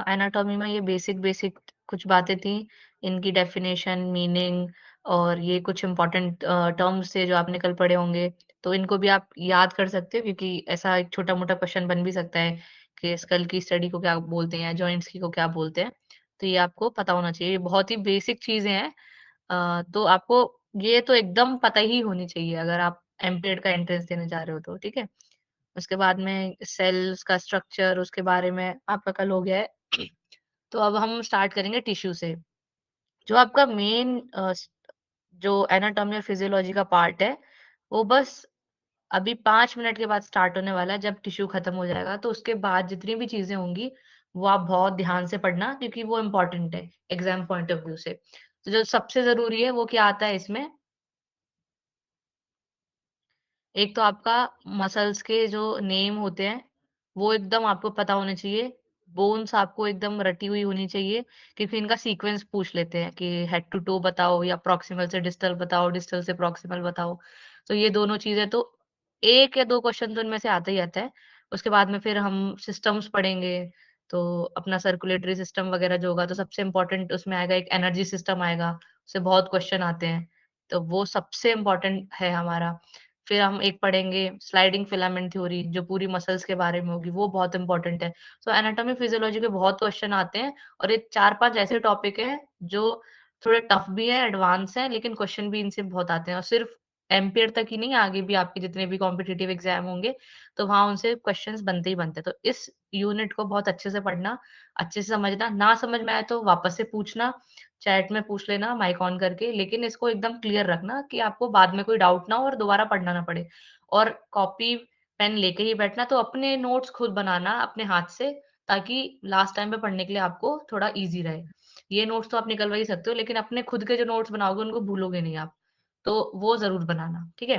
Anatomy में ये basic basic कुछ बातें थी, इनकी डेफिनेशन, मीनिंग और ये कुछ इम्पोर्टेंट टर्म्स थे जो आपने कल पढ़े होंगे, तो इनको भी आप याद कर सकते हो क्योंकि ऐसा एक छोटा-मोटा क्वेश्चन बन भी सकता है कि स्कल की स्टडी को क्या बोलते हैं या जॉइंट्स की को क्या बोलते हैं, तो ये आपको पता होना चाहिए। ये बहुत ही बेसिक चीज़ें हैं। तो आपको ये तो एकदम पता ही होनी चाहिए अगर आप एमपीएड का एंट्रेंस देने जा रहे हो तो, ठीक है? उसके बाद में सेल्स का स्ट्रक्चर उसके बारे में आपका कल हो गया है। तो अब हम स्टार्ट करेंगे टिश्यू से। जो आपका मेन जो एनाटॉमी और फिजियोलॉजी का पार्ट है, वो बस अभी 5 मिनट के बाद स्टार्ट होने वाला है जब टिश्यू खत्म हो जाएगा। तो उसके बाद जितनी भी चीज़ें होंगी, वो आप बहुत ध्यान से पढ़ना क्योंकि वो इम्पोर्टेंट है एग्ज़ाम पॉइंट ऑफ व्यू से। तो जो सबसे ज़रूरी है वो क्या आता है इसमें, एक तो आपका मसल्स के जो नेम होते हैं, वो एकदम आपको पता होने चाहिए। बोन्स आपको एकदम रटी हुई होनी चाहिए क्योंकि इनका सीक्वेंस पूछ लेते हैं कि हेड टू टो बताओ या प्रॉक्सिमल से डिस्टल बताओ, डिस्टल से प्रॉक्सिमल बताओ। तो ये दोनों चीज़ें तो 1 या 2 क्वेश्चन तो इनमें से आता ही आता है। उसके बाद में फिर हम सिस्टम्स पढ़ेंगे, तो अपना सर्कुलेटरी सिस्टम वगैरह जो होगा तो सबसे इम्पोर्टेंट उसमें आएगा एक एनर्जी सिस्टम आएगा, उससे बहुत क्वेश्चन आते हैं। तो वो सबसे इम्पोर्टेंट है हमारा। फिर हम एक पढ़ेंगे स्लाइडिंग फिलामेंट थ्योरी जो पूरी मसल्स के बारे में होगी, वो बहुत इम्पोर्टेंट है। सो एनाटॉमी फिजियोलॉजी के बहुत क्वेश्चन आते हैं और ये 4-5 ऐसे टॉपिक हैं जो थोड़े टफ भी है, एडवांस हैं, लेकिन क्वेश्चन भी इनसे बहुत आते हैं और सिर्फ एमपीएड तक ही नहीं, आगे भी आपके जितने भी कॉम्पिटिटिव एग्जाम होंगे, तो वहाँ उनसे क्वेश्चंस बनते ही बनते हैं। तो इस यूनिट को बहुत अच्छे से पढ़ना, अच्छे से समझना, ना समझ में आए तो वापस से पूछना, चैट में पूछ लेना माइक ऑन करके, लेकिन इसको एकदम क्लियर रखना कि आपको बाद में कोई डाउट ना हो और दोबारा पढ़ना ना पड़े। और कॉपी, पेन लेके ही बैठना, तो अपने नोट्स खुद बनाना अपने हाथ से, ताकि लास्ट टाइम पे पढ़ने के लिए आपको थोड़ा ईज़ी रहे। ये नोट्स तो आप निकलवा ही सकते हो, लेकिन अपने खुद के जो नोट्स बनाओगे, उनको भूलोगे नहीं आप। तो वो ज़रूर बनाना, ठीक है?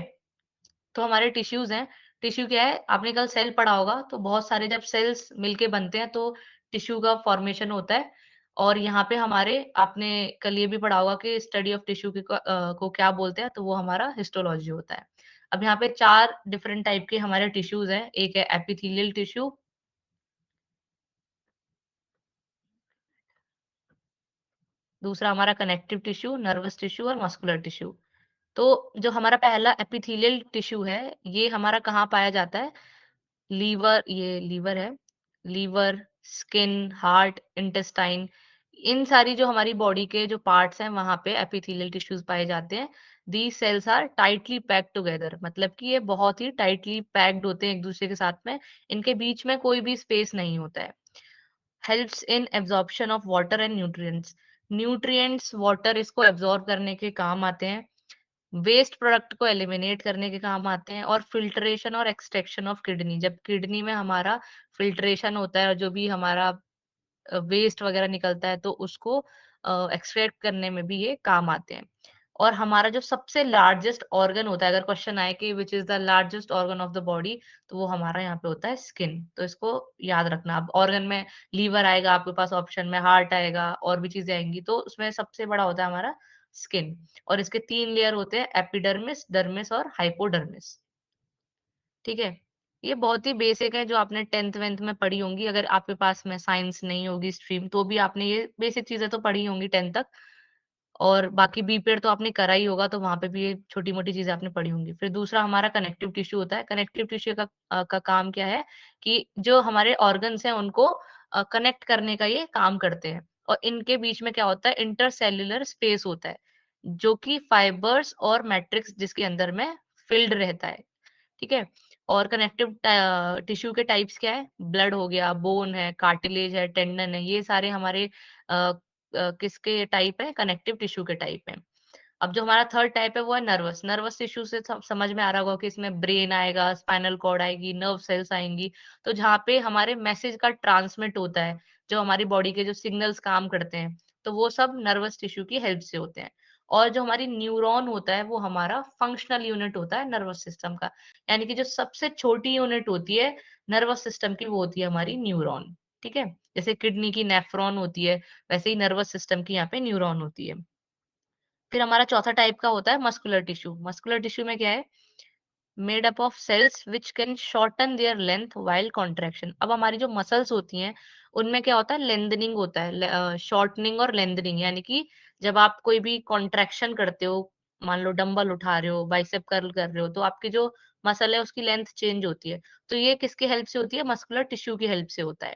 तो हमारे टिश्यूज़ हैं, टिश्यू क्या है? आपने कल सेल पढ़ा होगा, तो बहुत सारे जब सेल्स मिलके बनते हैं, तो टिश्यू का फॉर्मेशन होता है और यहाँ पे हमारे आपने कल ये भी पढ़ा होगा कि स्टडी ऑफ टिश्यू को क्या बोलते हैं, तो वो हमारा हिस्टोलॉजी होता है। अब यहाँ पे 4 डिफरेंट टाइप के हमारे टिश्यूज़ हैं, एक है एपिथेलियल टिश्यू, दूसरा हमारा कनेक्टिव टिश्यू, नर्वस टिश्यू और मस्कुलर टिश्यू। तो जो हमारा पहला एपिथेलियल टिश्यू है, ये हमारा कहाँ पाया जाता है? लीवर, ये लीवर है। लीवर, स्किन, हार्ट, इंटेस्टाइन, इन सारी जो हमारी बॉडी के जो पार्ट्स हैं वहां पे एपिथेलियल टिश्यूज पाए जाते हैं। These cells are tightly packed together, मतलब कि ये बहुत ही टाइटली पैक्ड होते हैं एक दूसरे के साथ में, इनके बीच में कोई भी स्पेस नहीं होता है। Helps in absorption of water and nutrients, nutrients water इसको एब्जॉर्ब करने के काम आते हैं, वेस्ट प्रोडक्ट को एलिमिनेट करने के काम आते हैं और फिल्ट्रेशन और एक्सट्रैक्शन ऑफ किडनी, जब किडनी में हमारा फिल्ट्रेशन होता है और जो भी हमारा वेस्ट वगैरह निकलता है तो उसको एक्सट्रैक्ट करने में भी ये काम आते हैं। और हमारा जो सबसे लार्जेस्ट ऑर्गन होता है, अगर क्वेश्चन आए कि which is the largest organ of the body, तो वो हमारा यहाँ पे होता है स्किन। तो इसको याद रखना। अब ऑर्गन में लीवर आएगा आपके पास ऑप्शन में, हार्ट आएगा और भी चीजें आएंगी, तो उसमें सबसे बड़ा होता है हमारा स्किन। और इसके 3 लेयर होते हैं, एपिडर्मिस, डर्मिस और हाइपोडर्मिस। ठीक है? ये बहुत ही बेसिक है जो आपने 10th-वेंथ में पढ़ी होंगी। अगर आपके पास में साइंस नहीं होगी स्ट्रीम, तो भी आपने ये बेसिक चीज़ें तो पढ़ी होंगी 10th तक। और बाकी बीपीएड तो आपने करा ही होगा, तो वहाँ पे भी ये छोटी-मोटी चीज़ें आपने पढ़ी होंगी। फिर दूसरा हमारा कनेक्टिव टिश्यू होता है। कनेक्टिव टिश्यू का काम क्या है कि जो हमारे ऑर्गन्स हैं उनको कनेक्ट करने का ये काम करते हैं। और इनके बीच में क्या होता है, इंटरसेल्युलर स्पेस होता है, जो कि फाइबर्स और मैट्रिक्स जिसके अंदर में फिल्ड रहता है। ठीक है? और कनेक्टिव टिश्यू के टाइप्स क्या है? ब्लड हो गया, बोन है, कार्टिलेज है, टेंडन है, ये सारे हमारे किसके टाइप हैं? कनेक्टिव टिश्यू के टाइप हैं। अब जो हमारा थर्ड टाइप है वो है नर्वस। नर्वस टिश्यू से समझ में आ रहा होगा कि इसमें ब्रेन आएगा, स्पाइनल कॉर्ड आएगी, नर्व सेल्स आएँगी। तो जहाँ पे हमारे मैसेज का ट्रांसमिट होता है, जो हमारी बॉडी के जो सिग्नल्स काम करते हैं, तो वो सब नर्वस टिश्यू की हेल्प से होते हैं। और जो हमारी न्यूरॉन होता है, वो हमारा फंक्शनल यूनिट होता है नर्वस सिस्टम का। यानी कि जो सबसे छोटी यूनिट होती है नर्वस सिस्टम की, वो होती है हमारी न्यूरॉन। ठीक है? जैसे किडनी की नेफ्रॉन होती है, वैसे ही नर्वस सिस्टम की यहाँ पे न्यूरॉन होती है। फिर हमारा चौथा टाइप का होता है मस्कुलर टिश्यू। मस्कुलर टिश्यू में क्या है? Made up of cells which can shorten their length while contraction. अब हमारी जो मसल्स होती हैं, उनमें क्या होता है लेंथनिंग होता है, शॉर्टनिंग और लेंथनिंग, यानी कि जब आप कोई भी कॉन्ट्रैक्शन करते हो, मान लो डंबल उठा रहे हो, बाइसेप कर्ल कर रहे हो, तो आपकी जो मसल है उसकी लेंथ चेंज होती है। तो ये किसकी हेल्प से होती है? मस्कुलर टिश्यू की हेल्प से होता है।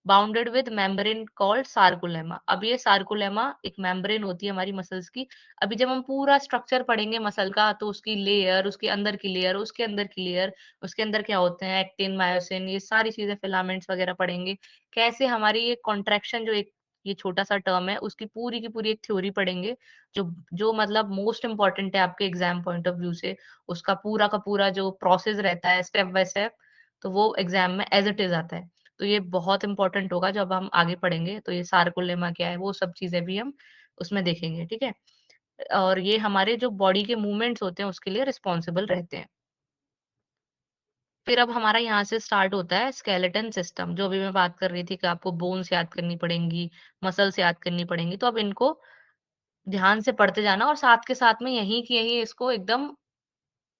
Bounded with membrane called sarcolemma. अब ये सार्कोलेमा एक मेम्ब्रेन होती है हमारी मसल्स की। अभी जब हम पूरा स्ट्रक्चर पढ़ेंगे मसल का, तो उसकी लेयर, उसके अंदर की लेयर, उसके अंदर की लेयर, उसके अंदर क्या होते हैं एक्टिन, मायोसिन, ये सारी चीजें, फिलामेंट्स वगैरह पढ़ेंगे। कैसे हमारी ये कॉन्ट्रैक्शन जो एक ये छोटा सा टर्म है उसकी पूरी की पूरी एक थ्योरी पढ़ेंगे, जो जो मतलब मोस्ट इम्पोर्टेंट है आपके एग्जाम पॉइंट ऑफ व्यू से। उसका पूरा का पूरा जो प्रोसेस रहता है स्टेप बाय स्टेप, तो वो एग्जाम में एज इट इज आता है। तो ये बहुत इम्पोर्टेंट होगा जब हम आगे पढ़ेंगे, तो ये सार्कोलेमा क्या है वो सब चीजें भी हम उसमें देखेंगे, ठीक है? और ये हमारे जो बॉडी के मूवमेंट्स होते हैं उसके लिए रिस्पॉन्सिबल रहते हैं। फिर अब हमारा यहाँ से स्टार्ट होता है स्केलेटन सिस्टम, जो अभी मैं बात कर रही थी कि आपको बोन्स याद करनी पड़ेंगी, मसल्स याद करनी पड़ेंगी। तो अब इनको ध्यान से पढ़ते जाना और साथ के साथ में यहीं की यहीं इसको एकदम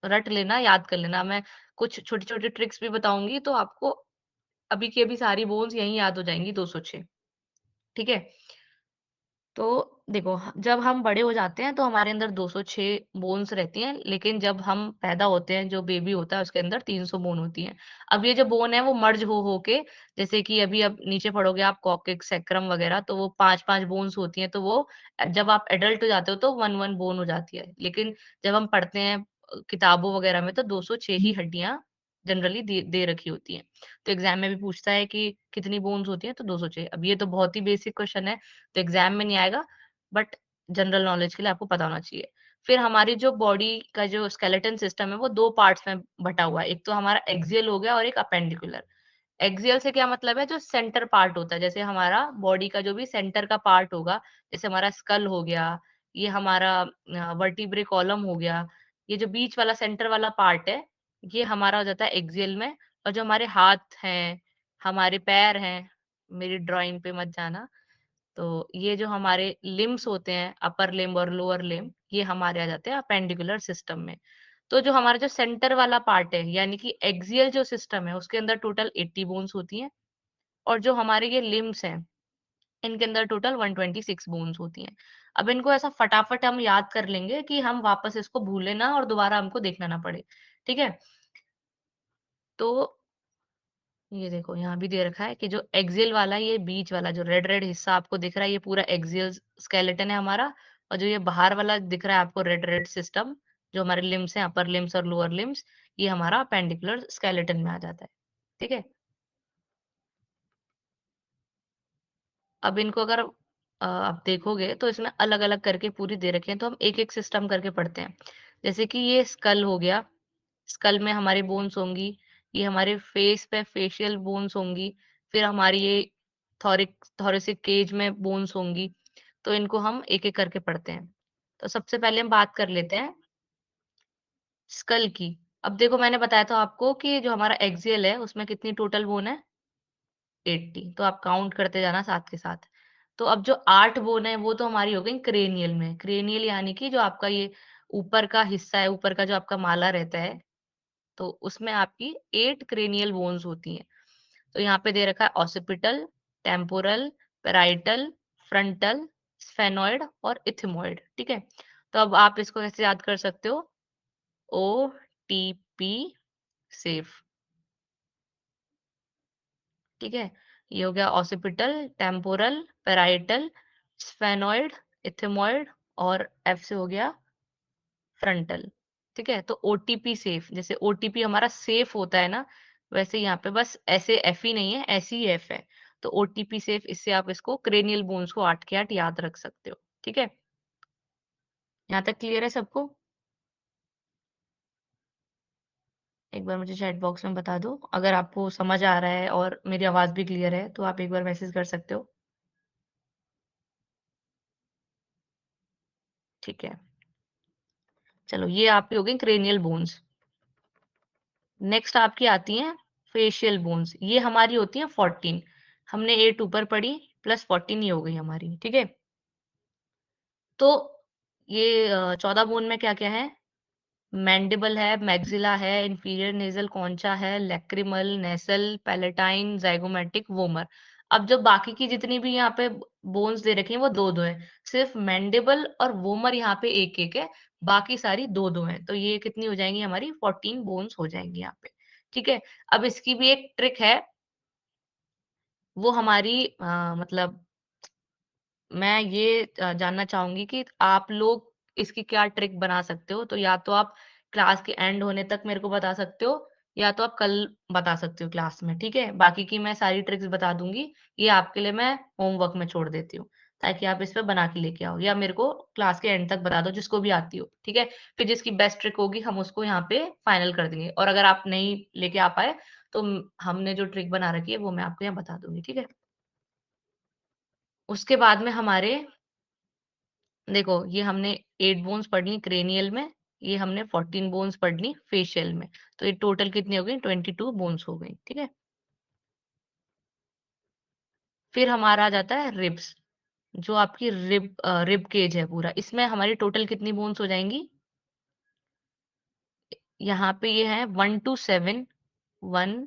रट लेना, याद कर लेना। मैं कुछ छोटी-छोटी ट्रिक्स भी बताऊँगी, तो आपको अभी की अभी सारी बोन्स यहीं याद हो जाएँगी 206, ठीक है? तो देखो, जब हम बड़े हो जाते हैं तो हमारे अंदर 206 बोन्स रहती हैं, लेकिन जब हम पैदा होते हैं, जो बेबी होता है उसके अंदर 300 बोन होती हैं। अब ये जो बोन है वो मर्ज हो के, जैसे कि अभी अब नीचे पढ़ोगे आप कॉक्सिक्स, सैक्रम वगैरह, तो वो 5-5 बोन्स होती हैं, तो वो जब आप एडल्ट हो जाते हो तो 1-1 बोन हो जाती है। लेकिन जब हम पढ़ते हैं किताबों वगैरह में, तो 206 ही हड्डियाँ जनरली दे दे रखी होती हैं। तो एग्ज़ाम में भी पूछता है कि कितनी बोन्स होती हैं? तो 206। अब ये तो बहुत ही बेसिक क्वेश्चन है, तो एग्जाम में नहीं आएगा, बट जनरल नॉलेज के लिए आपको पता होना चाहिए। फिर हमारी जो बॉडी का जो स्केलेटन सिस्टम है वो 2 पार्ट्स में बँटा हुआ है। एक तो हमारा एक्सियल हो गया और एक अपेंडिकुलर। एक्सियल से क्या मतलब है? जो सेंटर पार्ट होता है, जैसे हमारा बॉडी का जो भी सेंटर का पार्ट होगा, जैसे हमारा स्कल हो गया, ये हमारा वर्टिब्रे कॉलम हो गया, ये जो बीच वाला सेंटर वाला पार्ट है, ये हमारा हो जाता है एक्सियल में। और जो हमारे हाथ हैं, हमारे पैर हैं, मेरी ड्राइंग पे मत जाना, तो ये जो हमारे लिम्ब्स होते हैं, अपर लिम्ब और लोअर लिम्ब, ये हमारे आ जाते हैं अपेंडिकुलर सिस्टम में। तो जो हमारा जो सेंटर वाला पार्ट है, यानी कि एक्सियल जो सिस्टम है, उसके अंदर टोटल 80 बोन्स होती हैं, और जो हमारे ये लिम्ब्स हैं, इनके अंदर टोटल 126 बोन्स होती हैं। अब इनको ऐसा फटाफट हम याद कर लेंगे कि हम वापस इसको भूले ना और दोबारा हमको देखना ना पड़े। ठीक है? तो ये देखो यहाँ भी दे रखा है कि जो एक्सियल वाला, ये बीच वाला जो रेड रेड हिस्सा आपको दिख रहा है, ये पूरा एक्सियल स्केलेटन है हमारा। और जो ये बाहर वाला दिख रहा है आपको रेड रेड सिस्टम, जो हमारे लिम्स हैं, अपर लिम्स और लोअर लिम्स, ये हमारा अपेंडिकुलर स्केलेटन में आ जाता है। ठीक है? अब इनको अगर आप देखोगे तो इसमें अलग-अलग करके पूरी दे रखी है, तो हम एक-एक सिस्टम करके पढ़ते हैं। जैसे कि ये स्कल हो गया, स्कल में हमारी बोन्स होंगी, ये हमारे फेस पे फेशियल बोन्स होंगी, फिर हमारी ये थोरैसिक केज में बोन्स होंगी, तो इनको हम एक-एक करके पढ़ते हैं। तो सबसे पहले हम बात कर लेते हैं स्कल की। अब देखो, मैंने बताया था आपको कि जो हमारा एक्सियल है उसमें कितनी टोटल बोन है? 80, तो आप काउंट करते जाना साथ के साथ। तो अब जो 8 बोन है वो तो हमारी हो गई क्रेनियल में। क्रेनियल यानी कि जो आपका ये ऊपर का हिस्सा है, ऊपर का जो आपका माला रहता है, तो उसमें आपकी 8 क्रेनियल बोन्स होती हैं। तो यहाँ पे दे रखा है occipital, temporal, parietal, frontal, sphenoid और इथमॉइड, ठीक है? तो अब आप इसको कैसे याद कर सकते हो? ओटीपी सेफ, ठीक है? ये हो गया occipital, temporal, parietal, sphenoid, ethmoid और एफ से हो गया फ्रंटल, ठीक है? तो ओटीपी सेफ, जैसे ओटीपी हमारा सेफ होता है ना, वैसे यहाँ पे बस ऐसे एफ ही नहीं है, ऐसी ही एफ है। तो ओटीपी सेफ, इससे आप इसको क्रेनियल बोन्स को 8 के 8 याद रख सकते हो, ठीक है? यहाँ तक क्लियर है सबको? एक बार मुझे चैट बॉक्स में बता दो। अगर आपको समझ आ रहा है और मेरी आवाज़ भी क्लियर है, तो आप एक बार मैसेज कर सकते हो। ठीक है। चलो, ये आपकी हो गई क्रेनियल बोन्स। नेक्स्ट आपकी आती हैं फेशियल बोन्स। ये हमारी होती हैं 14। हमने 8 ऊपर पढ़ी प्लस 14 ये हो गई हमारी, ठीक है? तो ये 14 बोन में क्या-क्या है? मैंडिबल है, मैक्सिला है, इंफीरियर नेज़ल कॉन्चा है, लैक्रिमल, नेसल, पैलेटाइन, ज़ाइगोमैटिक, वोमर। अब जो बाकी की जितनी भी यहाँ पे बोन्स दे रखी हैं वो 2-2 हैं। सिर्फ मैंडिबल और वोमर यहाँ पे 1-1 है, बाकी सारी 2-2 हैं। तो ये कितनी हो जाएँगी हमारी 14 बोन्स हो जाएँगी यहाँ पे, ठीक है? अब इसकी भी एक ट्रिक है, वो हमारी मतलब मैं ये जानना चाहूँगी कि आप लोग इसकी क्या ट्रिक बना सकते हो? तो या तो आप क्लास के एंड होने तक मेरे को बता सकते हो, या तो आप कल बता सकते हो क्लास में, ठीक है? बाकी की मैं सारी ट्रिक्स बता दूँगी, ये आपके लिए मैं होमवर्क में छोड़ देती हूँ, ताकि आप इस पे बना के लेके आओ, या मेरे को क्लास के एंड तक बता दो जिसको भी आती हो, ठीक है? फिर जिसकी बेस्ट ट्रिक होगी हम उसको यहाँ पे फाइनल कर देंगे, और अगर आप नहीं लेके आ पाए, तो हमने जो ट्रिक बना रखी है वो मैं आपको यहाँ बता दूँगी, ठीक है? उसके बाद में हमारे देखो, ये हमने 8 बोन्स पढ़ ली क्रेनियल में, ये हमने 14 बोन्स पढ़ ली फेशियल में। तो ये टोटल कितनी हो गई? 22 बोन्स हो गई, ठीक है? फिर हमारा आ जाता है रिब्स, जो आपकी रिब केज है पूरा। इसमें हमारी टोटल कितनी बोन्स हो जाएँगी? यहाँ पे ये है 1 टू 7, 1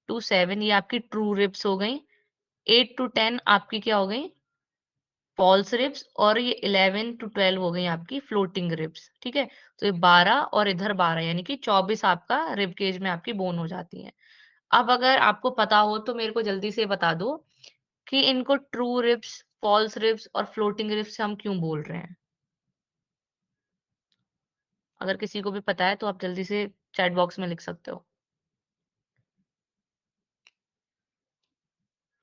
टू 7 ये आपकी ट्रू रिब्स हो गई। 8 टू 10 आपकी क्या हो गई? फॉल्स रिब्स, और ये 11 टू 12 हो गई आपकी फ्लोटिंग रिब्स, ठीक है? तो ये 12 और इधर 12 यानी कि 24 आपका रिब केज में आपकी बोन हो जाती हैं। अब अगर आपको पता हो तो मेरे को जल्दी से बता दो कि इनको ट्रू रिब्स, फॉल्स रिब्स और फ्लोटिंग रिब्स हम क्यों बोल रहे हैं? अगर किसी को भी पता है तो आप जल्दी से चैट बॉक्स में लिख सकते हो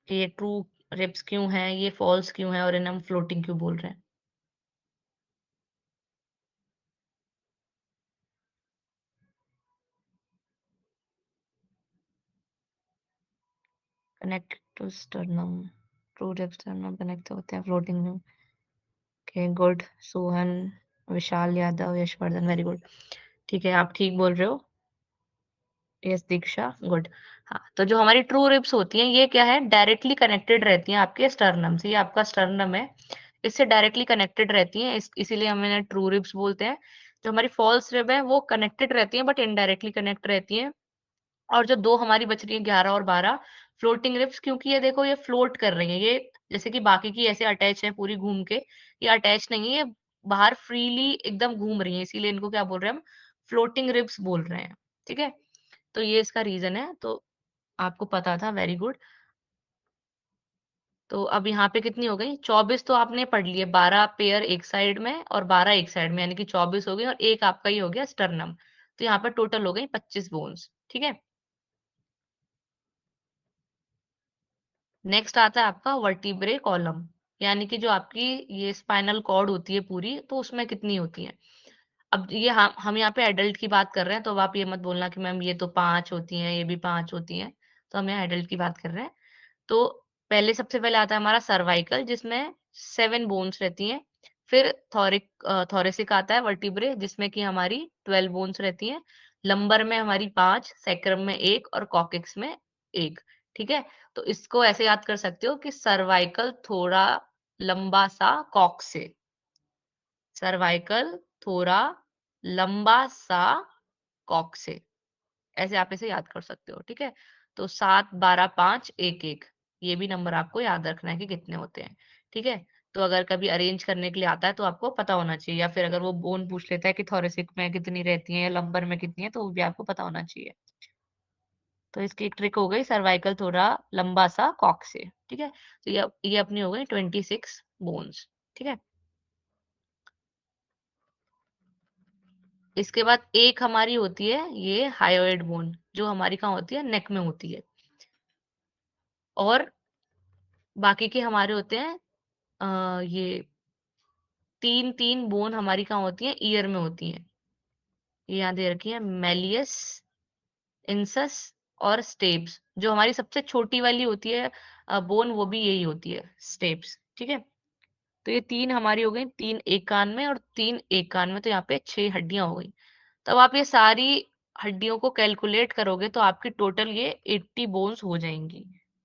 कि ये ट्रू रिब्स क्यों हैं, ये फॉल्स क्यों हैं और इन्हें हम फ्लोटिंग क्यों बोल रहे हैं? Connect to sternum, true ribs sternum connect होते हैं फ्लोटिंग में। Okay, good. Sohan, Vishal Yadav, Yashvardhan, very good. ठीक है, आप ठीक बोल रहे हो। Yes Diksha, good. हाँ, तो जो हमारी ट्रू रिब्स होती हैं ये क्या है, डायरेक्टली कनेक्टेड रहती हैं आपके स्टर्नम से। ये आपका स्टर्नम है, इससे डायरेक्टली कनेक्टेड रहती हैं, इसीलिए हम इन्हें ट्रू रिब्स बोलते हैं। जो हमारी फॉल्स रिब है वो कनेक्टेड रहती हैं बट इनडायरेक्टली कनेक्ट रहती हैं। और जो 2 हमारी बच रही है 11 और 12 फ्लोटिंग रिब्स, क्योंकि ये देखो ये फ्लोट कर रही हैं, ये जैसे कि बाकी की ऐसे अटैच है पूरी घूम के, ये अटैच नहीं है, ये बाहर फ्रीली एकदम घूम रही हैं, इसीलिए इनको क्या बोल रहे हैं हम, फ्लोटिंग रिब्स बोल रहे हैं, ठीक है? तो ये इसका रीज़न है, तो आपको पता था, वेरी गुड। तो अब यहाँ पे कितनी हो गई? 24 तो आपने पढ़ लिए, 12 पेयर एक साइड में और 12 एक साइड में, यानी कि 24 हो गई, और एक आपका ये हो गया स्टर्नम। तो यहाँ पर टोटल हो गई 25 बोन्स, ठीक है? नेक्स्ट आता है आपका वर्टिब्रे कॉलम, यानी कि जो आपकी ये स्पाइनल कॉर्ड होती है पूरी, तो उसमें कितनी होती है? अब ये हम यहाँ पे एडल्ट की बात कर रहे हैं, तो अब आप ये मत बोलना कि मैम ये तो 5 होती हैं, ये भी 5 होती हैं। तो हम यहाँ एडल्ट की बात कर रहे हैं। तो पहले सबसे पहले आता है हमारा सर्वाइकल, जिसमें 7 बोन्स रहती हैं। फिर थोरेसिक आता है वर्टिब्रे, जिसमें कि हमारी 12 बोन्स रहती हैं। लंबर में हमारी 5, सैक्रम में 1 और कॉक्सिक्स में 1, ठीक है? तो इसको ऐसे याद कर सकते हो कि सर्वाइकल थोड़ा लंबा सा कॉक्स से, सर्वाइकल थोड़ा लंबा सा कॉक्स से। ऐसे आप इसे याद कर सकते हो, ठीक है? तो 7, 12, 5, 1, 1 ये भी नंबर आपको याद रखना है कि कितने होते हैं, ठीक है? तो अगर कभी अरेंज करने के लिए आता है तो आपको पता होना चाहिए, या फिर अगर वो बोन पूछ लेता है कि थोरेसिक में कितनी रहती हैं या लंबर में कितनी है, तो वो भी आपको पता होना चाहिए। तो इसकी एक ट्रिक हो गई सर्वाइकल थोड़ा लंबा सा कॉक से, ठीक है? तो ये अपनी हो गई 26 बोन्स, ठीक है? इसके बाद एक हमारी होती है ये हायोइड बोन, जो हमारी कहाँ होती है, नेक में होती है। और बाकी के हमारे होते हैं ये 3-3 बोन हमारी कहाँ होती हैं, ईयर में होती हैं। ये यहाँ दे रखी है, मेलियस, इंसस और स्टेप्स। जो हमारी सबसे छोटी वाली होती है बोन, वो भी यही होती है, स्टेप्स, ठीक है? तो ये 3 हमारी हो गई, 3 एक कान में और 3 एक कान में, तो यहाँ पे 6 हड्डियाँ हो गई। तब आप ये सारी हड्डियों को कैलकुलेट करोगे तो आपकी टोटल ये 80 बोन्स हो जाएँगी।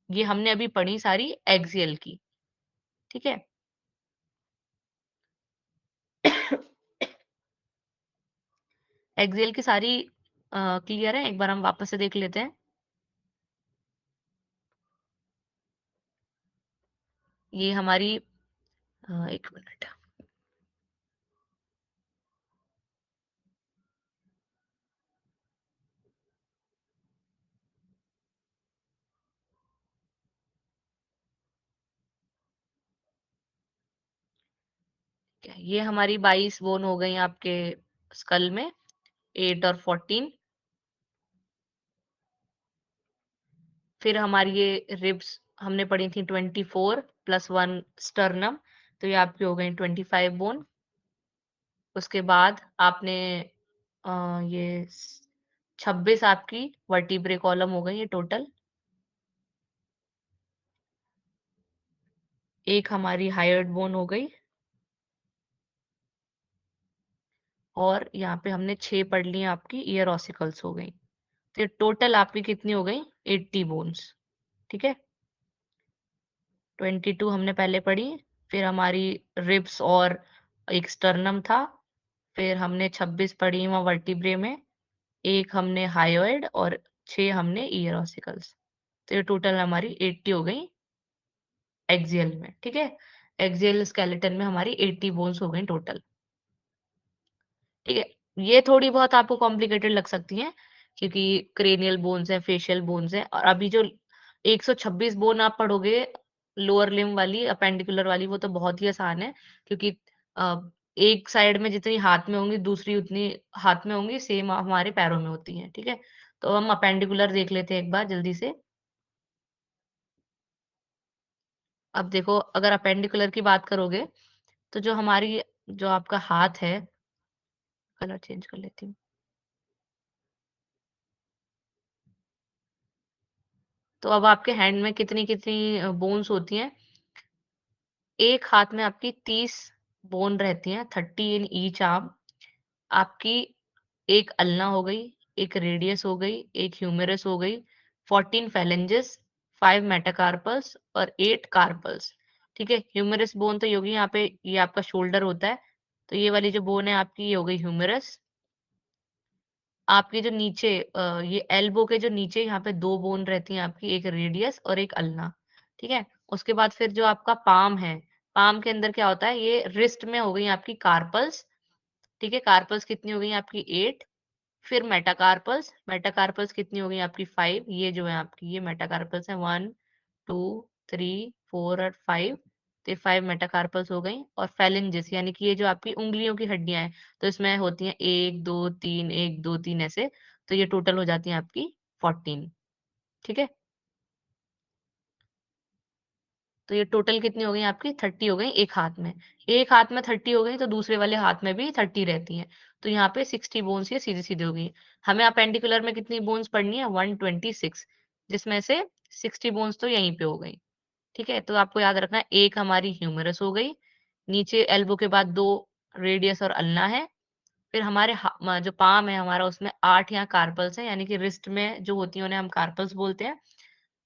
ये हमने अभी पढ़ी सारी एक्सियल की, ठीक है? एक्सियल की सारी क्लियर है? एक बार हम वापस से देख लेते हैं। ये हमारी 1 मिनट। ये हमारी 22 बोन हो गई आपके स्कल में, 8 और 14। फिर हमारी ये रिब्स हमने पढ़ी थी 24 प्लस 1 स्टर्नम, तो ये आपकी हो गई 25 बोन। उसके बाद आपने ये 26 आपकी वर्टिब्रे कॉलम हो गई ये टोटल। एक हमारी हायोइड बोन हो गई, और यहाँ पे हमने 6 पढ़ ली आपकी ईयर ऑसिकल्स हो गई। तो ये टोटल आपकी कितनी हो गई? 80 बोन्स। ठीक है, 22 हमने पहले पढ़ी, फिर हमारी रिब्स और एक स्टर्नम था, फिर हमने 26 पढ़ी वहाँ वर्टिब्रे में, एक हमने हायोइड और 6 हमने ईयर ऑसिकल्स। तो ये टोटल हमारी 80 हो गई एक्सियल में। ठीक है, एक्सियल स्केलेटन में हमारी 80 बोन्स हो गई टोटल। ठीक है, ये थोड़ी बहुत आपको कॉम्प्लिकेटेड लग सकती हैं, क्योंकि क्रेनियल बोन्स हैं, फेशियल बोन्स हैं, और अभी जो 126 बोन आप पढ़ोगे लोअर लिम्ब वाली, अपेंडिकुलर वाली, वो तो बहुत ही आसान है, क्योंकि अ, एक साइड में जितनी हाथ में होंगी, दूसरी उतनी हाथ में होंगी, सेम हमारे पैरों में होती हैं। ठीक है, तो हम अपेंडिकुलर देख लेते हैं एक बार जल्दी से। अब देखो, अगर अपेंडिकुलर की बात करोगे, तो जो हमारी जो आपका हाथ है, कलर चेंज कर लेती हूँ। तो अब आपके हैंड में कितनी-कितनी बोन्स होती हैं? एक हाथ में आपकी 30 बोन रहती हैं, 30 इन ईच आर्म। आपकी एक अल्ना हो गई, एक रेडियस हो गई, एक ह्यूमेरस हो गई, 14 फेलेंजेस, 5 मेटाकार्पल्स और 8 कार्पल्स। ठीक है, ह्यूमेरस बोन तो ये होगी यहाँ पे, ये आपका शोल्डर होता है, तो ये वाली जो बोन है आपकी, ये हो गई ह्यूमेरस। आपके जो नीचे ये एल्बो के जो नीचे यहाँ पे 2 बोन रहती हैं आपकी, एक रेडियस और एक अल्ना। ठीक है? उसके बाद फिर जो आपका पाम है, पाम के अंदर क्या होता है, ये रिस्ट में हो गई आपकी कार्पल्स। ठीक है? कार्पल्स कितनी हो गई आपकी 8। फिर मेटाकार्पल्स, मेटाकार्पल्स कितनी हो गई आपकी 5। ये जो है आपकी, ये मेटाकार्पल्स है 1, 2, 3, 4 और 5। तो ये 5 मेटाकार्पल्स हो गई, और फेलेंजेस यानी कि ये जो आपकी उँगलियों की हड्डियाँ हैं, तो इसमें होती हैं 1, 2, 3, 1, 2, 3 ऐसे। तो ये टोटल हो जाती हैं आपकी 14। ठीक है? तो ये टोटल कितनी हो गई आपकी 30 हो गई एक हाथ में। एक हाथ में 30 हो गई, तो दूसरे वाले हाथ में भी 30 रहती हैं। तो यहाँ पे 60 बोन्स ये सीधी-सीधी हो गई। हमें अपेंडिकुलर में कितनी बोन्स पढ़नी है? 126, जिसमें से 60 बोन्स तो यहीं पे हो गई। ठीक है? तो आपको याद रखना है, एक हमारी ह्यूमेरस हो गई, नीचे एल्बो के बाद 2 रेडियस और अल्ना है, फिर हमारे जो पाम है हमारा, उसमें 8 यहाँ कार्पल्स हैं, यानी कि रिस्ट में जो होती हैं उन्हें हम कार्पल्स बोलते हैं।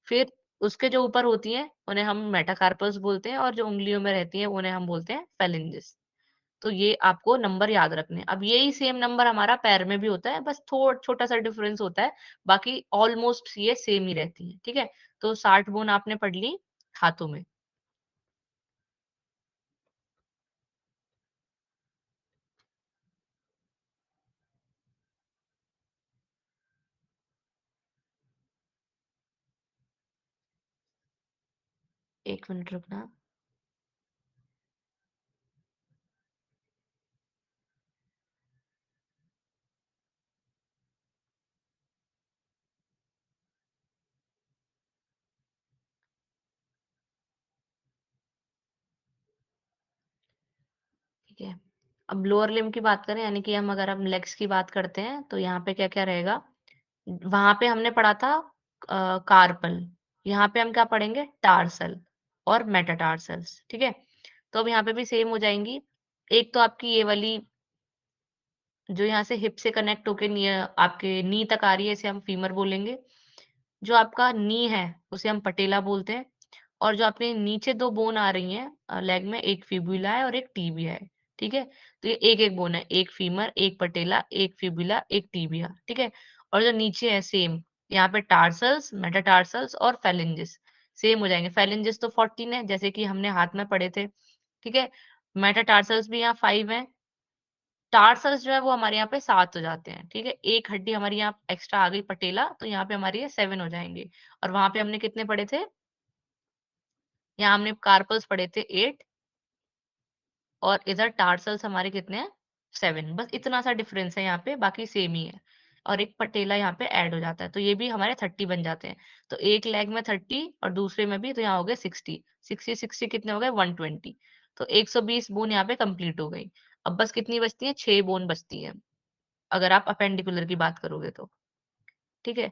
फिर उसके जो ऊपर होती हैं उन्हें हम मेटाकार्पल्स बोलते हैं, और जो उँगलियों में रहती हैं उन्हें हम बोलते हैं फेलेंजेस। तो ये आपको नंबर याद रखने हैं। अब यही सेम नंबर हमारा पैर में भी होता है, बस छोटा-सा डिफरेंस होता है, बाकी ऑलमोस्ट ये सेम ही रहती हैं। ठीक है? तो 60 बोन आपने पढ़ ली हाथों में। 1 मिनट रुकना। ठीक है। अब लोअर लिम्ब की बात करें, यानी कि हम लेग्स की बात करते हैं, तो यहाँ पे क्या-क्या रहेगा? वहाँ पे हमने पढ़ा था कार्पल, यहाँ पे हम क्या पढ़ेंगे? टार्सल और मेटाटार्सल्स। ठीक है? तो अब यहाँ पे भी सेम हो जाएँगी। एक तो आपकी ये वाली जो यहाँ से हिप से कनेक्ट होके आपके नी तक आ रही है, इसे हम फीमर बोलेंगे। जो आपका नी है, उसे हम पटेला बोलते हैं। और जो आपके नीचे 2 बोन आ रही हैं लेग में, एक फिबुला है और एक टिबिया है। ठीक है? तो ये एक-एक बोन है, एक फीमर, एक पटेला, एक फिबुला, एक टिबिया। ठीक है? और जो नीचे है सेम, यहाँ पे टार्सल्स, मेटाटार्सल्स और फेलेंजेस। सेम हो जाएँगे। फेरेंजिस तो 14 है, जैसे कि हमने हाथ में पढ़े थे, ठीक है? मेटाटार्सल्स भी यहाँ 5 हैं। टार्सल्स जो है वो हमारे यहाँ पे 7 हो जाते हैं, ठीक है? एक हड्डी हमारी यहाँ एक्स्ट्रा आ गई पटेला, तो यहाँ पे हमारी ये 7 हो जाएँगे और वहाँ पे हमने कितने पढ़े थे? यहाँ हमने कार्पल्स पढ़े थे 8 और इधर टार्सल्स हमारे कितने हैं? 7 बस इतना सा डिफरेंस है यहाँ पे, बाकी सेम ही है और एक पटेला यहाँ पे ऐड हो जाता है, तो ये भी हमारे 30 बन जाते हैं। तो एक लेग में 30 और दूसरे में भी तो यहाँ हो गए 60, 60 कितने हो गए? 120 तो 120 बोन यहाँ पे कंप्लीट हो गई। अब बस कितनी बचती हैं? 6 बोन बचती हैं, अगर आप अपेंडिकुलर की बात करोगे तो, ठीक है?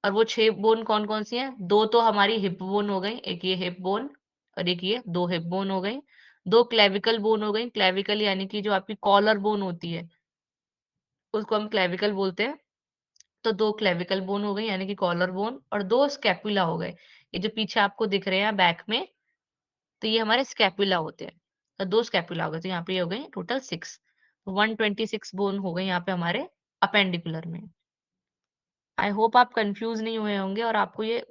और वो 6 बोन कौन-कौन सी हैं? 2 तो हमारी हिप बोन हो गई, एक ये हिप बोन और एक ये 2 हिप बोन हो गई। 2 क्लेविकल बोन हो गई, क्लेविकल यानी कि जो आपकी कॉलर बोन होती है, उसको हम क्लेविकल बोलते हैं। तो 2 क्लेविकल बोन हो गई यानी कि कॉलर बोन और 2 स्कैपुला हो गए। ये जो पीछे आपको दिख रहे हैं बैक में, तो ये हमारे स्कैपुला होते हैं। तो 2 स्कैपुला हो गए, तो यहाँ पे ये हो गई टोटल 6। 126 बोन हो गई यहाँ पे हमारे अपेंडिकुलर में। आई होप आप कन्फ्यूज़ नहीं हुए होंगे और आपको ये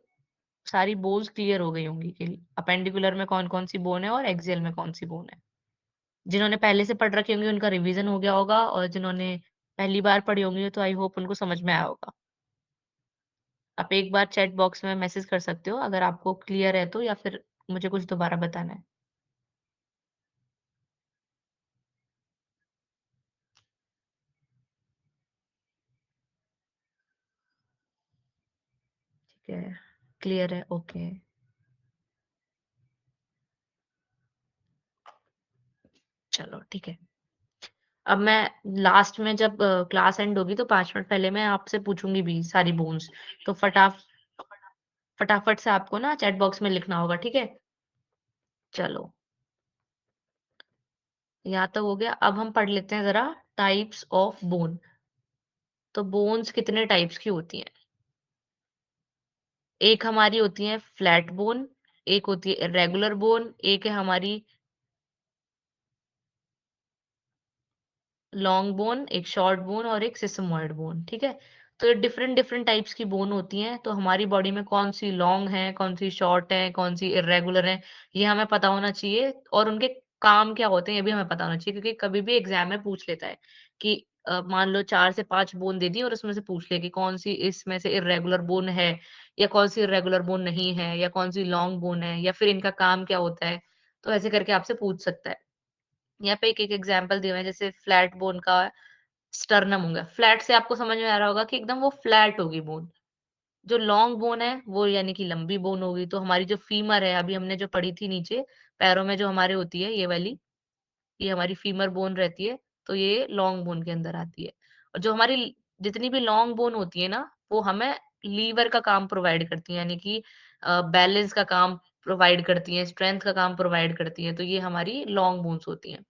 सारी बोन्स क्लियर हो गई होंगी कि अपेंडिकुलर में कौन-कौन सी बोन है और एक्सियल में कौन-सी बोन है। जिन्होंने पहले से पढ़ रखी होंगी उनका रिवीजन हो गया होगा और जिन्होंने पहली बार पढ़ी होंगी तो आई होप उनको समझ में आया होगा। आप एक बार चैट बॉक्स में मैसेज कर सकते हो अगर आपको क्लियर है तो या फिर मुझे कुछ दोबारा बताना है। ठीक है, क्लियर है, ओके। चलो ठीक है। अब मैं लास्ट में जब क्लास एंड होगी तो 5 मिनट पहले मैं आपसे पूछूँगी भी सारी बोन्स। तो फटाफट से आपको ना चैट बॉक्स में लिखना होगा, ठीक है? चलो। या तो हो गया, अब हम पढ़ लेते हैं ज़रा टाइप्स ऑफ बोन। तो बोन्स कितने टाइप्स की होती हैं? एक हमारी होती है फ्लैट बोन, एक होती है इर्रेगुलर बोन, एक है हमारी लॉन्ग बोन, एक शॉर्ट बोन और एक सिसमॉइड बोन, ठीक है? तो ये डिफरेंट डिफरेंट टाइप्स की बोन होती हैं, तो हमारी बॉडी में कौन-सी लॉन्ग है, कौन-सी शॉर्ट है, कौन-सी इर्रेगुलर है, ये हमें पता होना चाहिए और उनके काम क्या होते हैं, ये भी हमें पता होना चाहिए क्योंकि कभी भी एग्ज़ाम में पूछ लेता है कि मान लो 4 से 5 बोन दे दी और उसमें से पूछ ले कि कौन-सी इसमें से इर्रेगुलर बोन है या कौन-सी इर्रेगुलर बोन नहीं है या कौन-सी लॉन्ग बोन है या फिर इनका काम क्या होता है, तो ऐसे करके आपसे पूछ सकता है। यहाँ पे एक-एक एग्ज़ाम्पल दिए हुए हैं, जैसे फ्लैट बोन का स्टर्नम हो गया। फ्लैट से आपको समझ में आ रहा होगा कि एकदम वो फ्लैट होगी बोन। जो लॉन्ग बोन है, वो यानी कि लंबी बोन होगी। तो हमारी जो फीमर है, अभी हमने जो पढ़ी थी नीचे, पैरों में जो हमारे होती है, ये वाली, ये हमारी फीमर बोन रहती है, तो ये लॉन्ग बोन के अंदर आती है। और जो हमारी जितनी भी लॉन्ग बोन होती है ना, वो हमें लीवर का काम प्रोवाइड करती हैं, यानी कि बैलेंस का काम प्रोवाइड करती हैं, स्ट्रेंथ का काम प्रोवाइड करती हैं। तो ये हमारी लॉन्ग बोन्स होती हैं।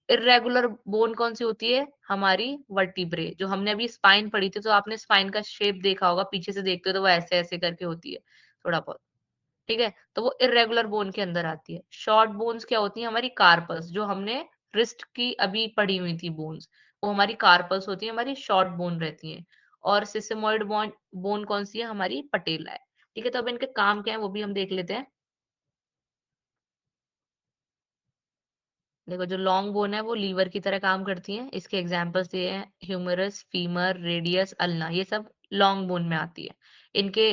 इर्रेगुलर बोन कौन-सी होती है? हमारी वर्टिब्रे जो हमने अभी स्पाइन पढ़ी थी, तो आपने स्पाइन का शेप देखा होगा, पीछे से देखते हो तो वो ऐसे-ऐसे करके होती है, थोड़ा बहुत, ठीक है? तो वो इर्रेगुलर बोन के अंदर आती है। शॉर्ट बोन्स क्या होती हैं? हमारी कार्पस जो हमने रिस्ट की अभी पढ़ी हुई थी बोन्स, वो हमारी कार्पस होती है, हमारी शॉर्ट बोन रहती हैं। और सिसेमॉइड बोन बोन कौन-सी है? हमारी पटेला है, ठीक है? तो अब इनके काम क्या है, वो भी हम देख लेते हैं। देखो जो लॉन्ग बोन है वो लीवर की तरह काम करती है। इसके एग्जांपल्स दिए हैं ह्यूमरस, फीमर, रेडियस, अल्ना ये सब लॉन्ग बोन में आती है। इनके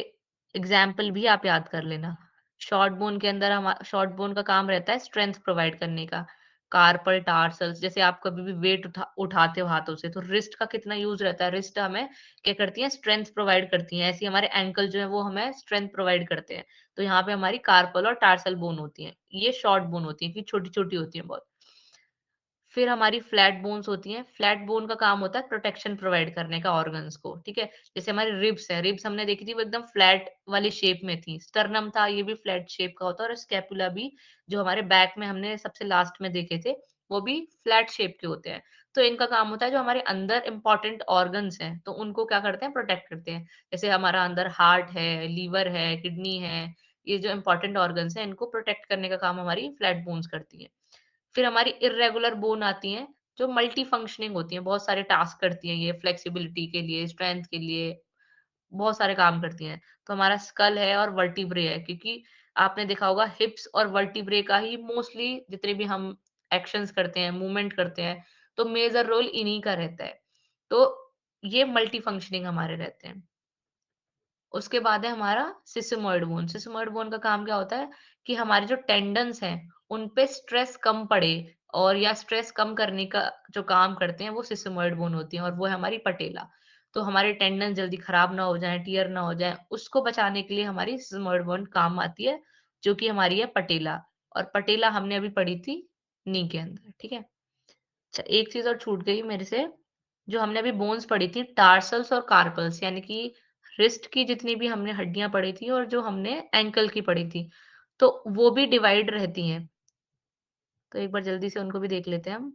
एग्जांपल भी आप याद कर लेना। शॉर्ट बोन के अंदर हम शॉर्ट बोन का काम रहता है स्ट्रेंथ प्रोवाइड करने का। कार्पल टार्सल्स जैसे आप कभी भी वेट उठाते हो हाथों से तो रिस्ट का कितना यूज रहता है। रिस्ट हमें क्या करती है स्ट्रेंथ प्रोवाइड करती है। ऐसे ही हमारे एंकल जो है वो हमें स्ट्रेंथ प्रोवाइड करते हैं। तो यहाँ पे हमारी कार्पल और टार्सल बोन होती है। ये शॉर्ट बोन होती है कि छोटी छोटी होती है बहुत। फिर हमारी फ्लैट बोन्स होती हैं। फ्लैट बोन का काम होता है प्रोटेक्शन प्रोवाइड करने का ऑर्गन्स को, ठीक है? जैसे हमारी रिब्स है, रिब्स हमने देखी थी वो एकदम फ्लैट वाली शेप में थी। स्टर्नम था, ये भी फ्लैट शेप का होता है और स्कैपुला भी जो हमारे बैक में हमने सबसे लास्ट में देखे थे, वो भी फ्लैट शेप के होते हैं। तो इनका काम होता है जो हमारे अंदर इम्पोर्टेंट ऑर्गन्स हैं, तो उनको क्या करते हैं प्रोटेक्ट करते हैं। जैसे हमारा अंदर हार्ट है, लीवर है, किडनी है, ये जो इम्पोर्टेंट ऑर्गन्स हैं, इनको प्रोटेक्ट करने का काम हमारी फ्लैट बोन्स करती हैं। फिर हमारी इर्रेगुलर बोन आती हैं, जो मल्टी फंक्शनिंग होती हैं, बहुत सारे टास्क करती हैं ये फ्लेक्सिबिलिटी के लिए, स्ट्रेंथ के लिए, बहुत सारे काम करती हैं। तो हमारा स्कल है और वर्टिब्रे है, क्योंकि आपने देखा होगा हिप्स और वर्टिब्रे का ही मोस्टली जितने भी हम एक्शंस करते हैं, मूवमेंट करते हैं, तो मेजर रोल इन्हीं का रहता है। तो ये मल्टी फंक्शनिंग हमारे रहते हैं। उसके बाद है हमारा सिसमोइड बोन। सिसमोइड बोन का काम क्या होता है कि हमारे जो टेंडन्स हैं, उन पे स्ट्रेस कम पड़े और या स्ट्रेस कम करने का जो काम करते हैं, वो सिसमोइड बोन होती हैं और वो है हमारी पटेला। तो हमारे टेंडन जल्दी खराब ना हो जाएँ, टियर ना हो जाएँ, उसको बचाने के लिए हमारी सिसमोइड बोन काम आती है, जो कि हमारी है पटेला। और पटेला हमने अभी पढ़ी थी नी के अंदर, ठीक है? अच्छा, एक चीज़ और छूट गई मेरे से, जो हमने अभी बोन्स पढ़ी थी टार्सल्स और कार्पल्स, यानी कि रिस्ट की जितनी भी हमने हड्डियाँ पढ़ी थी और जो हमने एंकल की पढ़ी थी, तो वो भी डिवाइड रहती हैं। तो एक बार जल्दी से उनको भी देख लेते हैं हम,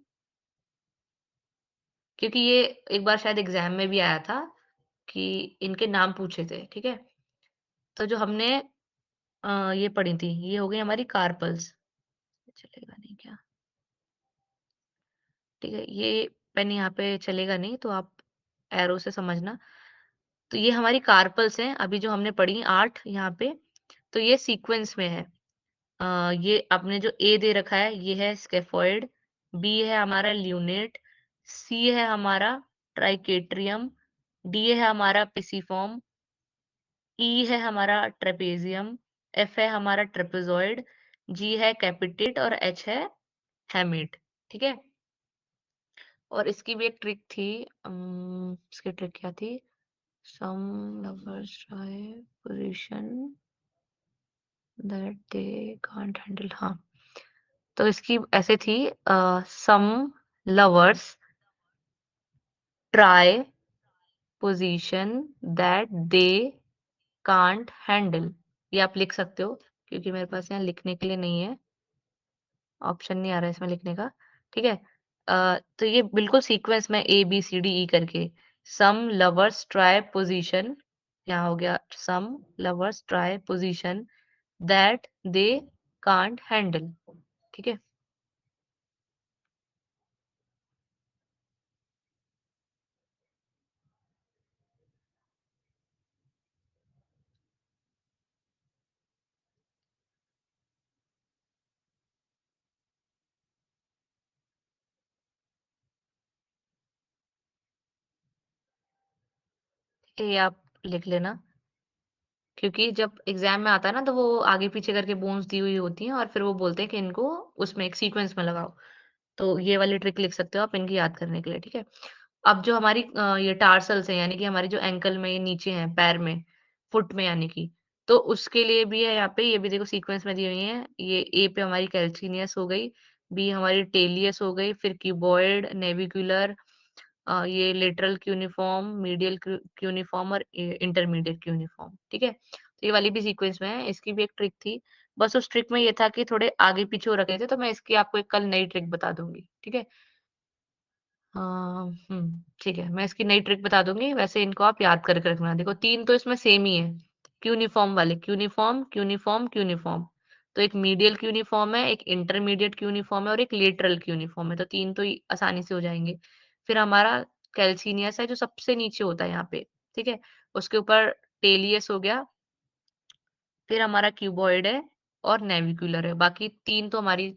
क्योंकि ये एक बार शायद एग्ज़ाम में भी आया था कि इनके नाम पूछे थे, ठीक है? तो जो हमने ये पढ़ी थी, ये हो गई हमारी कार्पल्स। चलेगा नहीं क्या? ठीक है, ये पेन यहाँ पे चलेगा नहीं, तो आप एरो से समझना। तो ये हमारी कार्पल्स हैं, अभी जो हमने पढ़ी 8 यहाँ पे, तो ये सीक्वेंस में है। ये आपने जो ए दे रखा है, ये है स्केफोइड, बी है हमारा ल्यूनेट, सी है हमारा ट्राइकेट्रियम, डी है हमारा पिसिफॉर्म, ई है हमारा ट्रेपेजियम, एफ है हमारा ट्रेपेजॉइड, जी है कैपिटेट और एच है हेमिट, ठीक है? और इसकी भी एक ट्रिक थी, इसकी ट्रिक क्या थी? सम lovers try position that they can't handle, हाँ, तो इसकी ऐसे थी, some lovers try position that they can't handle. ये आप लिख सकते हो, क्योंकि मेरे पास यहाँ लिखने के लिए नहीं है, ऑप्शन नहीं आ रहा है इसमें लिखने का, ठीक है? तो ये बिल्कुल सीक्वेंस में A B C D E करके, सम लवर्स ट्राई पोजीशन, यहाँ हो गया some lovers try position that they can't handle, ठीक है? ये आप लिख लेना, क्योंकि जब एग्ज़ाम में आता है ना, तो वो आगे-पीछे करके बोन्स दी हुई होती हैं और फिर वो बोलते हैं कि इनको उसमें एक सीक्वेंस में लगाओ। तो ये वाली ट्रिक लिख सकते हो आप इनकी याद करने के लिए, ठीक है? अब जो हमारी ये टार्सल्स हैं, यानी कि हमारी जो एंकल में ये नीचे हैं, पैर में, फुट में यानी कि, तो उसके लिए भी है यहाँ पे, ये भी देखो सीक्वेंस में दी हुई हैं। ये ए पे हमारी कैल्सिनियस हो गई, बी हमारी टेलियस हो गई, फिर क्यूबॉइड, नेविकुलर, ये लेटरल क्यूनिफॉर्म, मीडियल क्यूनिफॉर्म और इंटरमीडिएट क्यूनिफॉर्म, ठीक है? तो ये वाली भी सीक्वेंस में है, इसकी भी एक ट्रिक थी। बस उस ट्रिक में ये था कि थोड़े आगे-पीछे हो रखे थे, तो मैं इसकी आपको एक कल नई ट्रिक बता दूँगी, ठीक है? ठीक है, मैं इसकी नई ट्रिक बता दूँगी, वैसे इनको आप याद करके रखना। देखो 3 तो इसमें सेम ही है, क्यूनिफॉर्म वाले, क्यूनिफॉर्म, क्यूनिफॉर्म, क्यूनिफॉर्म। तो एक मीडियल क्यूनिफॉर्म है, एक इंटरमीडिएट क्यूनिफॉर्म है और एक लेटरल क्यूनिफॉर्म है, तो 3 तो आसानी से हो जाएँगे। फिर हमारा कैल्सिनियस है जो सबसे नीचे होता है यहाँ पे, ठीक है? उसके ऊपर टेलियस हो गया, फिर हमारा क्यूबॉइड है और नेविकुलर है। बाकी 3 तो हमारी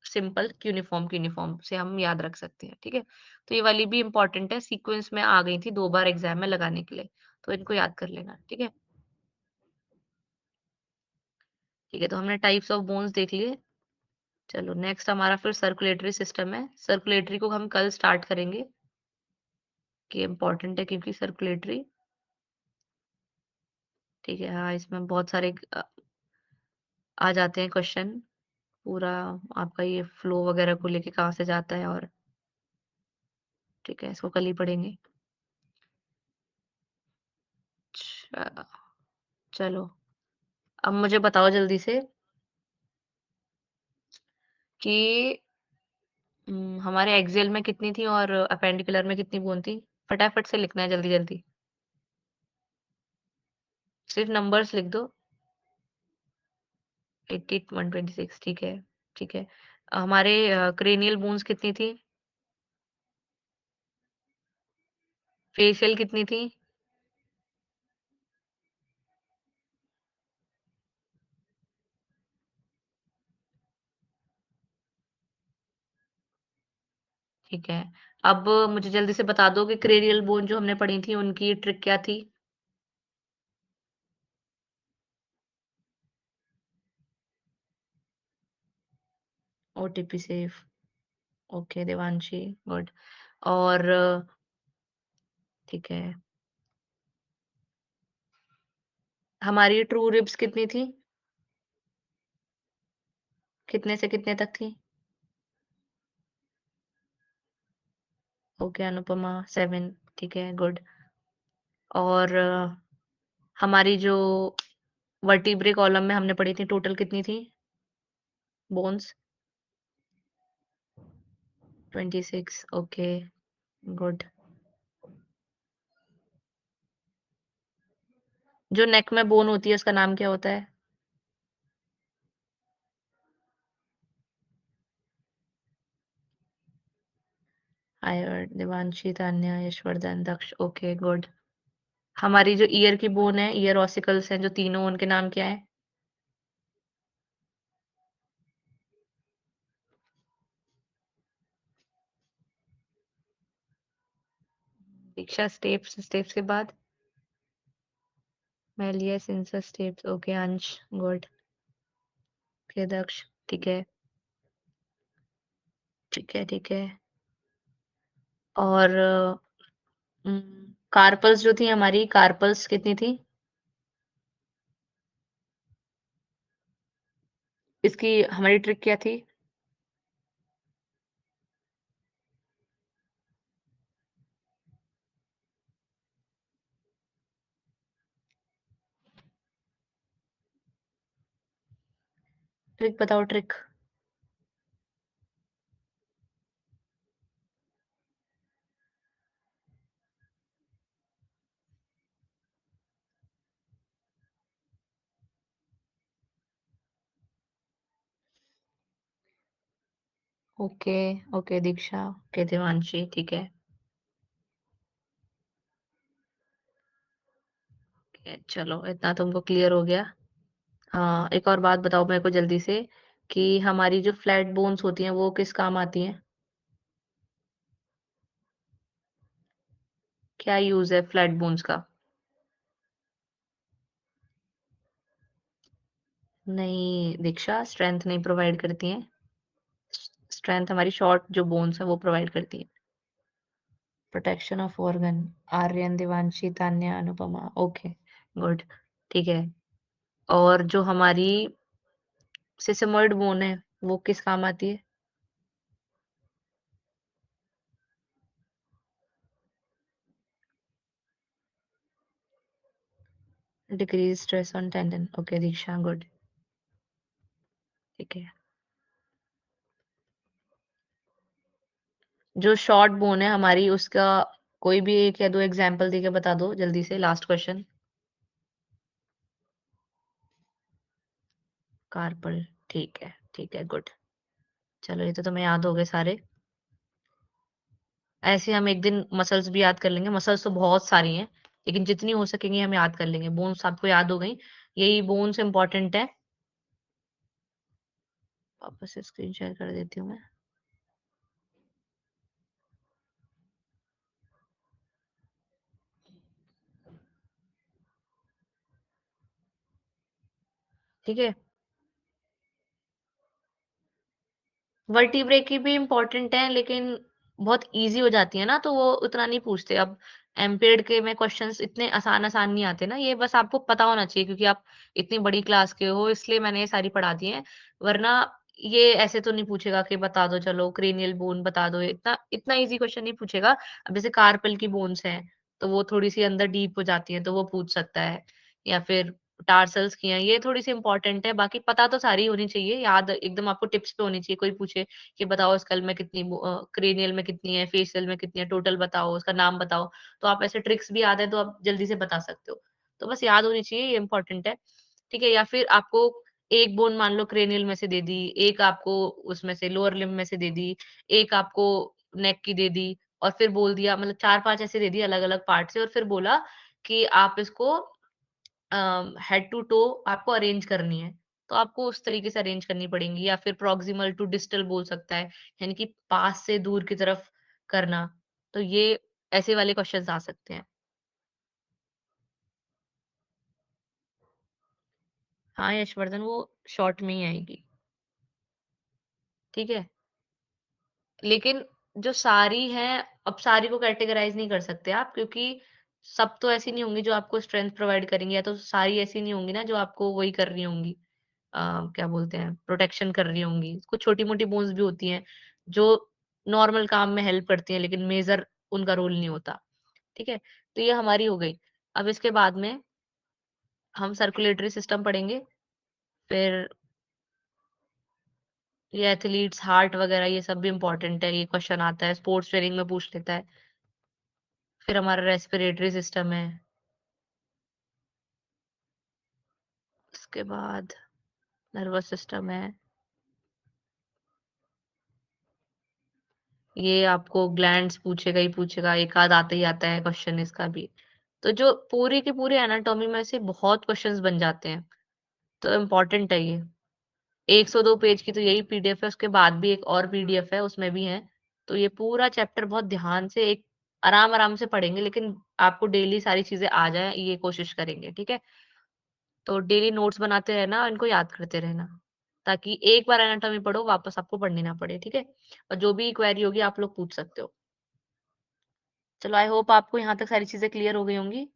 सिंपल क्यूनिफॉर्म क्यूनिफॉर्म से हम याद रख सकते हैं, ठीक है? तो ये वाली भी इम्पोर्टेंट है, सीक्वेंस में आ गई थी 2 बार एग्ज़ाम में लगाने के लिए, तो इनको याद कर लेना, ठीक है? ठीक है, तो हमने टाइप्स ऑफ बोन्स देख लिए। चलो नेक्स्ट हमारा फिर सर्कुलेटरी सिस्टम है। सर्कुलेटरी को हम कल स्टार्ट करेंगे, कि इम्पोर्टेंट है क्योंकि सर्कुलेटरी, ठीक है? हाँ, इसमें बहुत सारे आ जाते हैं क्वेश्चन, पूरा आपका ये फ्लो वगैरह को लेके कहाँ से जाता है, और ठीक है, इसको कल ही पढ़ेंगे। अच्छा, चलो, अब मुझे बताओ जल्दी से कि हमारे एक्सियल में कितनी थी और अपेंडिकुलर में कितनी बोन थी? फटाफट से लिखना है जल्दी-जल्दी। सिर्फ नंबर्स लिख दो। 80, 126, ठीक है, ठीक है। हमारे क्रेनियल बोन्स कितनी थी? फेशियल कितनी थी? ठीक है। अब मुझे जल्दी से बता दो कि क्रेनियल बोन जो हमने पढ़ी थी, उनकी ट्रिक क्या थी? OTP safe. Okay Devanshi, good. और ठीक है। हमारी ट्रू रिब्स कितनी थी? कितने से कितने तक थी? ओके अनुपमा 7, ठीक है, गुड। और हमारी जो वर्टिब्रे कॉलम में हमने पढ़ी थी, टोटल कितनी थी बोन्स? 26, okay, good. जो नेक में बोन होती है उसका नाम क्या होता है? आयर्न, देवांशी, तान्या, यशवर्धन, दक्ष, ओके, गुड। हमारी जो ईयर की बोन है, ईयर ऑसिकल्स हैं जो तीनों, उनके नाम क्या है? दीक्षा स्टेप्स, स्टेप्स के बाद? मेलियस, इंसस, स्टेप्स, ओके, अंश, गुड। ओके दक्ष, ठीक है, ठीक है, ठीक है। और कार्पल्स जो थी हमारी, कार्पल्स कितनी थी? इसकी हमारी ट्रिक क्या थी? ट्रिक बताओ, ट्रिक। ओके, ओके दीक्षा, ओके देवांशी, ठीक है। चलो इतना तुमको क्लियर हो गया। हाँ, एक और बात बताओ मेरे को जल्दी से कि हमारी जो फ्लैट बोन्स होती हैं वो किस काम आती हैं? क्या यूज़ है फ्लैट बोन्स का? नहीं दीक्षा, स्ट्रेंथ नहीं प्रोवाइड करती हैं। स्ट्रेंथ हमारी शॉर्ट जो बोन्स हैं वो प्रोवाइड करती हैं। Protection of organ, Aryan, Devanshi, Tanya, Anupama, okay, good, ठीक है। और जो हमारी सिसमोइड बोन है वो किस काम आती है? Decrease stress on tendon, okay Diksha, good, ठीक है। जो शॉर्ट बोन है हमारी, उसका कोई भी 1 या 2 एग्जांपल देके बता दो जल्दी से, लास्ट क्वेश्चन। कार्पल, ठीक है, गुड। चलो ये तो तुम्हें याद हो गए सारे। ऐसे हम एक दिन मसल्स भी याद कर लेंगे। मसल्स तो बहुत सारी हैं, लेकिन जितनी हो सकेंगी हम याद कर लेंगे। बोन्स आपको याद हो गई, यही बोन्स इंपॉर्टेंट है। वापस से स्क्रीन शेयर कर देती हूँ मैं। ठीक है, वर्टिब्रे की भी इम्पोर्टेंट है, लेकिन बहुत ईज़ी हो जाती है ना, तो वो उतना नहीं पूछते। अब एमपीएड के में क्वेश्चंस इतने आसान-आसान नहीं आते ना, ये बस आपको पता होना चाहिए क्योंकि आप इतनी बड़ी क्लास के हो, इसलिए मैंने ये सारी पढ़ा दी हैं। वरना ये ऐसे तो नहीं पूछेगा कि बता दो चलो क्रेनियल बोन बता दो, इतना इतना ईज़ी क्वेश्चन नहीं पूछेगा। अब जैसे कार्पल की बोन्स हैं, तो वो थोड़ी-सी अंदर डीप हो जाती हैं, तो वो पूछ सकता है, या फिर टार्सल्स की हैं, ये थोड़ी-सी इम्पोर्टेंट है, बाकी पता तो सारी होनी चाहिए, याद एकदम आपको टिप्स पे होनी चाहिए। कोई पूछे कि बताओ स्कल में कितनी क्रेनियल में कितनी है, फेशियल में कितनी है, टोटल बताओ, उसका नाम बताओ। तो आप ऐसे ट्रिक्स भी याद है तो आप जल्दी से बता सकते हो। तो बस याद होनी चाहिए, ये इम्पोर्टेंट है। ठीक है? या फिर आपको एक बोन मान लो क्रेनियल में से दे दी, एक आपको उसमें से लोअर लिम्ब में से दे दी, एक आपको नेक की दे दी, और फिर बोल दिया, मतलब 4-5 ऐसे दे दिए अलग-अलग पार्ट से, और फिर बोला कि आप इसको हेड टू टो आपको अरेंज करनी है। तो आपको उस तरीके से अरेंज करनी पड़ेंगी, या फिर प्रॉक्सिमल टू डिस्टल बोल सकता है, यानी कि पास से दूर की तरफ करना। तो ये ऐसे वाले क्वेश्चन्स आ सकते हैं। हाँ, यशवर्धन वो शॉर्ट में ही आएगी, ठीक है? लेकिन जो सारी हैं, अब सारी को कैटेगराइज़ नहीं कर सकते आप क्योंकि सब तो ऐसी नहीं होंगी जो आपको स्ट्रेंथ प्रोवाइड करेंगी या तो सारी ऐसी नहीं होंगी ना जो आपको वही कर रही होंगी क्या बोलते हैं प्रोटेक्शन कर रही होंगी। कुछ छोटी-मोटी बोन्स भी होती हैं जो नॉर्मल काम में हेल्प करती हैं लेकिन मेजर उनका रोल नहीं होता, ठीक है? तो ये हमारी हो गई। अब इसके बाद में हम सर्कुलेटरी सिस्टम पढ़ेंगे, फिर ये एथलीट्स हार्ट वगैरह ये सब भी इम्पोर्टेंट है, ये क्वेश्चन आता है, स्पोर्ट्स ट्रेनिंग में पूछ लेता है। फिर हमारा रेस्पिरेटरी सिस्टम है, उसके बाद नर्वस सिस्टम है, ये आपको ग्लैंड्स पूछेगा ही पूछेगा, एक आध आता ही आता है क्वेश्चन इसका भी। तो जो पूरी की पूरी एनाटॉमी में से बहुत क्वेश्चंस बन जाते हैं, तो इम्पोर्टेंट है ये। 102 पेज की तो यही पीडीएफ है, उसके बाद भी एक और पीडीएफ है, उसमें भी है। तो ये पूरा चैप्टर बहुत ध्यान से एक आराम-आराम से पढ़ेंगे, लेकिन आपको डेली सारी चीज़ें आ जाएँ, ये कोशिश करेंगे, ठीक है? तो डेली नोट्स बनाते रहना, इनको याद करते रहना, ताकि एक बार एनाटॉमी पढ़ो, वापस आपको पढ़नी ना पड़े, ठीक है? और जो भी क्वेरी होगी आप लोग पूछ सकते हो। चलो आई होप आपको यहाँ तक सारी चीज़ें क्लियर हो गई होंगी।